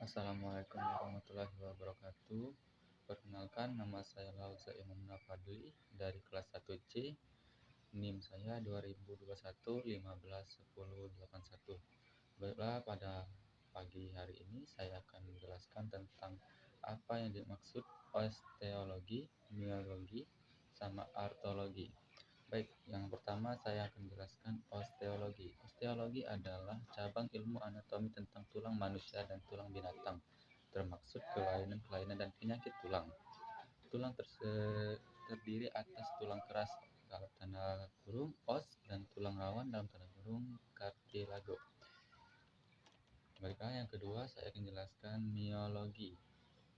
Assalamualaikum warahmatullahi wabarakatuh. Perkenalkan, nama saya Lauza Imam Nafadli dari kelas 1C. NIM saya 2021 15 10 81. Baiklah, pada pagi hari ini saya akan menjelaskan tentang apa yang dimaksud osteologi, miologi, sama artologi. Baik, yang pertama saya akan jelaskan osteologi. Osteologi adalah cabang ilmu anatomi tentang tulang manusia dan tulang binatang, termasuk kelainan-kelainan dan penyakit tulang. Tulang terdiri atas tulang keras dalam tanda kurung os dan tulang rawan dalam tanda kurung cartilago. Baiklah, yang kedua saya akan jelaskan miologi.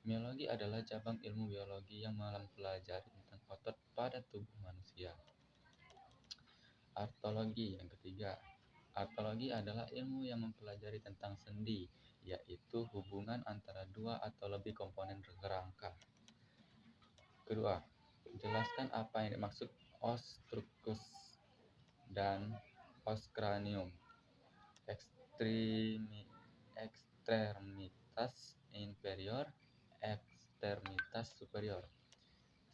Miologi adalah cabang ilmu biologi yang mempelajari tentang otot pada tubuh manusia. Artologi yang ketiga. Artologi adalah ilmu yang mempelajari tentang sendi, yaitu hubungan antara dua atau lebih komponen kerangka. Kedua, jelaskan apa yang dimaksud os truncus dan os cranium. Ekstremitas inferior, ekstremitas superior.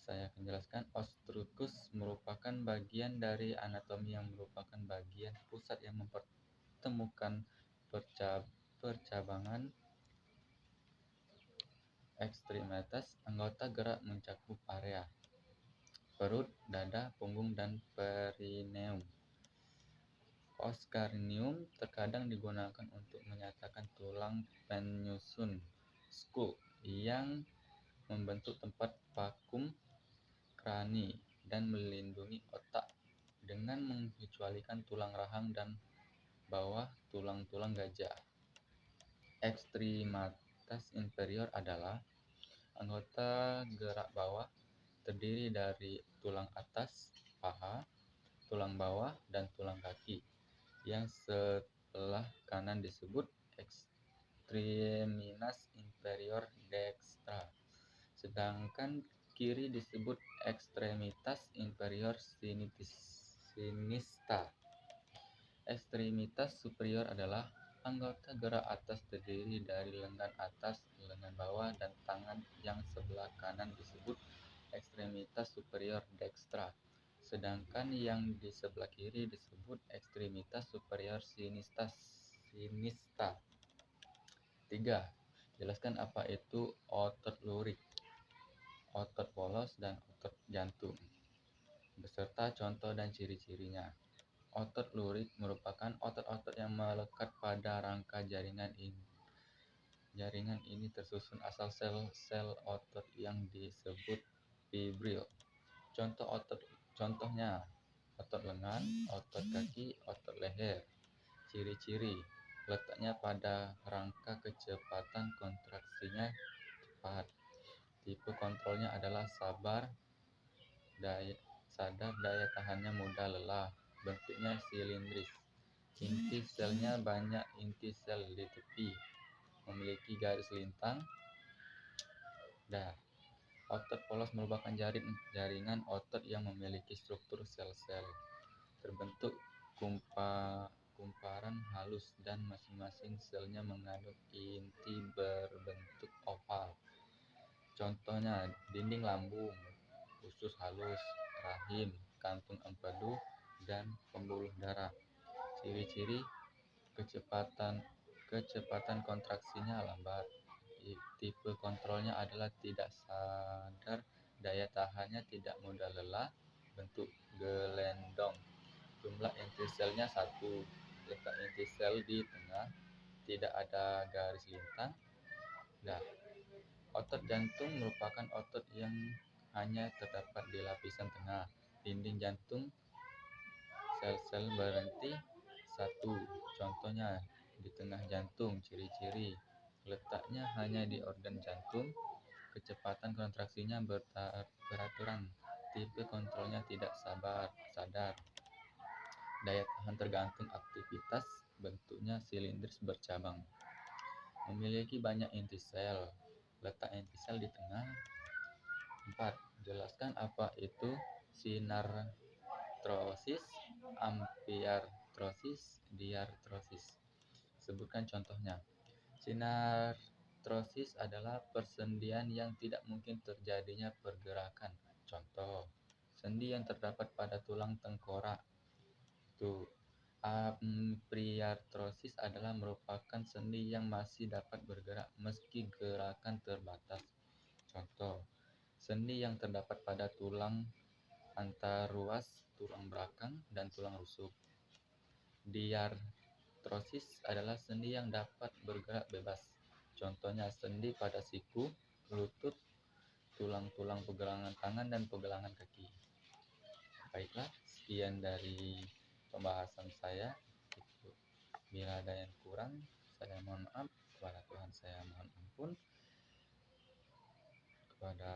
Saya akan jelaskan os truncus merupakan bagian dari anatomi yang merupakan bagian pusat yang mempertemukan percabangan ekstremitas. Anggota gerak mencakup area perut, dada, punggung, dan perineum. Os cranium terkadang digunakan untuk menyatakan tulang penyusun skull yang membentuk tempat vakum krani dan melindungi otak dengan mengecualikan tulang rahang dan bawah tulang-tulang gajah. Ekstremitas inferior adalah anggota gerak bawah, terdiri dari tulang atas, paha, tulang bawah, dan tulang kaki, yang sebelah kanan disebut extremitas inferior dextra, sedangkan kiri disebut extremitas inferior sinistra. Ekstremitas superior adalah anggota gerak atas, terdiri dari lengan atas, lengan bawah, dan tangan, yang sebelah kanan disebut ekstremitas superior dextra, sedangkan yang di sebelah kiri disebut ekstremitas superior sinistra. 3. Jelaskan apa itu otot lurik, otot polos, dan otot jantung, beserta contoh dan ciri-cirinya. Otot lurik merupakan otot-otot yang melekat pada rangka jaringan ini. Jaringan ini tersusun asal sel-sel otot yang disebut fibril. Contohnya otot lengan, otot kaki, otot leher. Ciri-ciri: letaknya pada rangka, kecepatan kontraksinya cepat. Tipe kontrolnya adalah sadar, daya tahannya mudah lelah. Bentuknya silindris. Inti selnya banyak inti sel di tepi, memiliki garis lintang. Otot polos merupakan jaringan otot yang memiliki struktur sel-sel terbentuk kumparan halus, dan masing-masing selnya mengandung inti berbentuk oval. Contohnya dinding lambung, usus halus, rahim, kantung empedu, dan pembuluh darah. Ciri-ciri: kecepatan kontraksinya lambat. Tipe kontrolnya adalah tidak sadar, daya tahannya tidak mudah lelah, bentuk gelendong. Jumlah inti selnya 1. Letak inti sel di tengah, tidak ada garis lintang. Otot jantung merupakan otot yang hanya terdapat di lapisan tengah dinding jantung. Sel-sel berhenti 1. Contohnya di tengah jantung. Ciri-ciri: letaknya hanya di organ jantung. Kecepatan kontraksinya beraturan. Tipe kontrolnya tidak sadar. Daya tahan tergantung aktivitas. Bentuknya silindris bercabang. Memiliki banyak inti sel. Letak inti sel di tengah. 4. Jelaskan apa itu sinartrosis, amfiartrosis, diartrosis. Sebutkan contohnya. Sinartrosis Diartrosis adalah persendian yang tidak mungkin terjadinya pergerakan. Contoh, sendi yang terdapat pada tulang tengkorak. Ampliartrosis adalah merupakan sendi yang masih dapat bergerak meski gerakan terbatas. Contoh, sendi yang terdapat pada tulang antaruas, tulang belakang, dan tulang rusuk. Diartrosis adalah sendi yang dapat bergerak bebas. Contohnya sendi pada siku, lutut, tulang-tulang pergelangan tangan, dan pergelangan kaki. Baiklah, sekian dari pembahasan saya. Bila ada yang kurang, saya mohon maaf. Kepada Tuhan saya mohon ampun. Kepada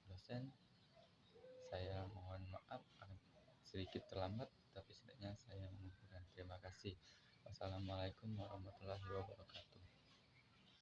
dosen, saya mohon maaf sedikit terlambat, tapi setidaknya saya mengumpulkan. Terima kasih. Wassalamualaikum warahmatullahi wabarakatuh.